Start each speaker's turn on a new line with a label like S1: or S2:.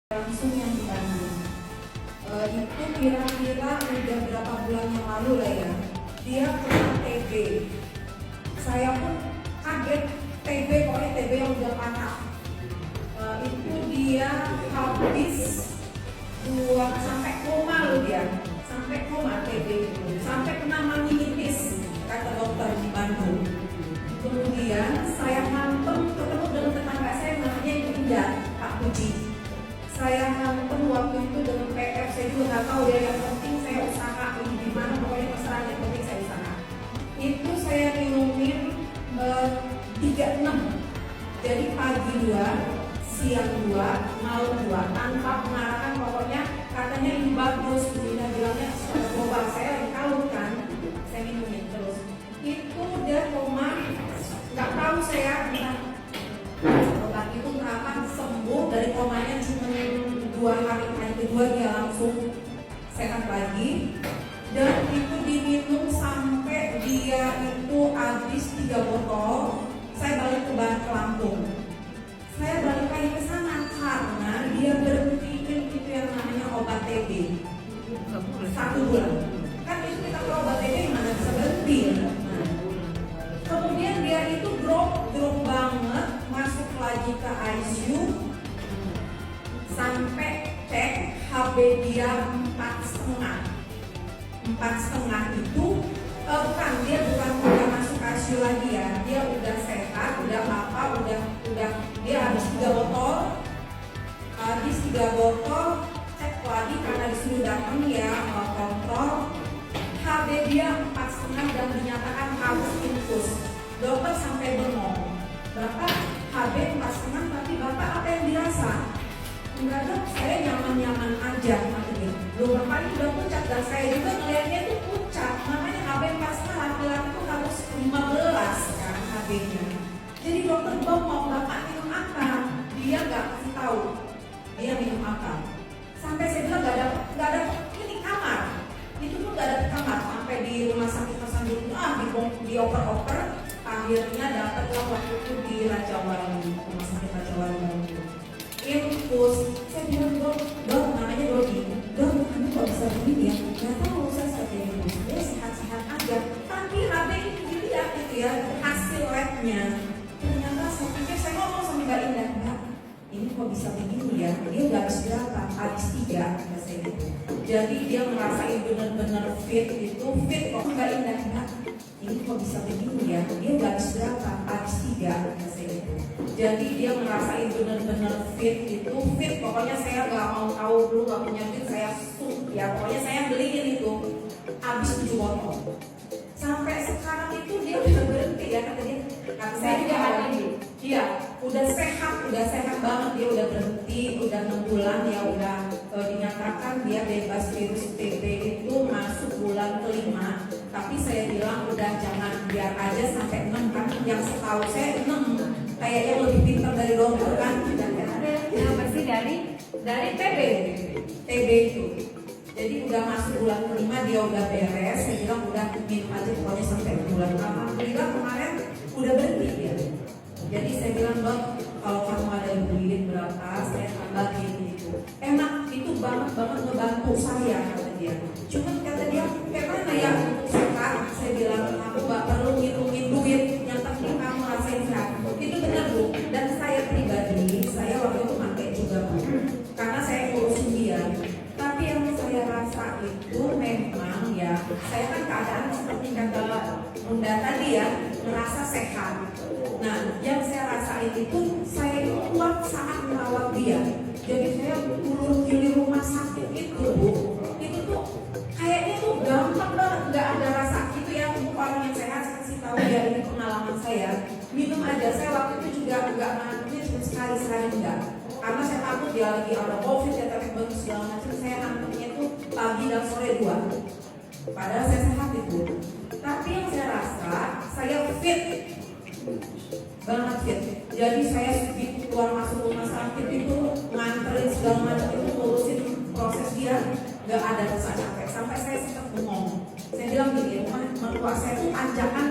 S1: langsung yang di Bandung. Itu kira-kira udah berapa bulan yang lalu lah ya. Dia kena TB. Saya pun kaget, TB pokoknya TB yang udah parah. Itu dia habis sampai koma loh dia, sampai koma TB itu, sampai kena meningitis kata dokter di Bandung. Kemudian saya ketemu dengan tetangga saya namanya Ibu Indah, Pak Puji. Saya hantem waktu itu dengan PF, saya juga nggak tahu ya, yang penting saya usaha ini gimana, pokoknya masalah yang penting saya usaha. Itu saya minumin 36, jadi pagi 2, siang 2, malam 2, tanpa pengarahan, pokoknya katanya ini bagus, Dina bilangnya sudah global, saya lagi kalut kan, saya minumin terus. Itu udah koma, nggak tahu saya entah obat itu kapan sembuh dari komanya, cuma 2 hari, hari kedua dia langsung sehat lagi. Dan itu diminum sampai dia itu habis 3 botol. Saya balik ke Lampung. Saya balik lagi ke sana karena dia berhentikan itu yang namanya obat TB 1 bulan. Kan itu kita kalau obat TB mana bisa berhenti ya? Nah, kemudian dia itu drop banget, masuk lagi ke ICU sampai cek HB dia 4,5 itu bukan, dia bukan udah masuk ICU lagi ya, dia udah sehat, udah dia habis 3 botol, cek lagi karena disuruh datang ya kontrol, HB dia 4,5 dan dinyatakan harus infus. Dokter sampai bengong, Bapak HB 4,5 tapi Bapak apa yang dirasa? Enggak dok, saya nyaman-nyaman aja katanya. Loh Bapak ini udah pucat dan saya juga ngeliatnya tuh pucat. Makanya HB 4,5 laki-laki tuh harus 15 kan HB-nya. Jadi dokter bengong, Bapak minum apa? Dia nggak kasih tahu dia minum apa. Sampai saya bilang nggak ada ini kamar. Itu tuh nggak ada kamar. Sampai di rumah sakit itu dioper-oper. Akhirnya dapatlah waktu itu di Raja Wali, rumah sakit Raja Wali. Infus, saya bilang dok namanya Dodi, dok kamu kok bisa begini ya? Gak tahu saya seperti ini, dia sehat-sehat aja. Tapi HB ini dilihat gitu ya, hasil labnya. Ternyata saya pikir, saya ngomong sama Mbak Indah, Mbak ini kok bisa begini ya? Dia udah habis berapa? Habis 3, kata saya gitu. Jadi dia ngerasain benar-benar fit itu, fit kok Mbak Indah, Mbak ini kok bisa begini ya? Dia udah habis berapa? Habis 3, kata saya gitu. Jadi dia ngerasain benar-benar fit itu, fit pokoknya saya nggak mau tahu dulu, nggak punya duit, saya ya pokoknya saya beliin itu habis 7 botol. Sampai sekarang itu dia udah berhenti ya kata dia. Kata saya juga dia udah sehat banget, dia udah berhenti, udah 6 bulan ya udah dinyatakan dia bebas virus TB itu masuk bulan ke-5. Tapi saya bilang udah jangan, biar aja sampai 6 kan, yang setahu saya 6 kayaknya lebih pintar dari dokter kan. Dan ada yang bersih dari TB itu. Jadi udah masuk bulan ke-5 dia udah beres. Saya bilang udah minum aja pokoknya sampai bulan. Alhamdulillah kemarin udah berhenti dia. Jadi saya bilang dok, kalau kamu ada duit berapa saya tambahin itu. Enak, itu banget ngebantu saya kata dia. Cuman kata dia kayak mana ya untuk sekarang? Saya bilang aku gak perlu ngitungin duit, yang penting kamu rasain sehat. Itu benar bu. Dan saya pribadi, saya waktu itu pakai juga bu, karena saya ngurusin dia. Tapi yang saya rasa itu memang ya, saya kan keadaan seperti kata Bunda tadi ya, merasa sehat. Nah, yang saya rasain itu saya kuat saat merawat dia. Jadi saya ulur di rumah sakit itu bu, itu tuh kayaknya tuh gampang banget, nggak ada rasa itu ya. Untuk orang yang sehat, saya kasih tahu ya, ini pengalaman saya. Minum aja, saya waktu itu juga nggak ngantuknya cuma sekali enggak, karena saya takut dia lagi ada COVID ya, tapi baru segala macam. Saya ngantuknya itu pagi dan sore 2, padahal saya sehat itu. Tapi yang saya rasa saya fit banget fit. Jadi saya begitu keluar masuk rumah sakit itu nganterin segala macam itu, ngurusin proses dia, nggak ada rasa capek. Sampai saya sempat ngomong, saya bilang gini, mertua saya itu panjangan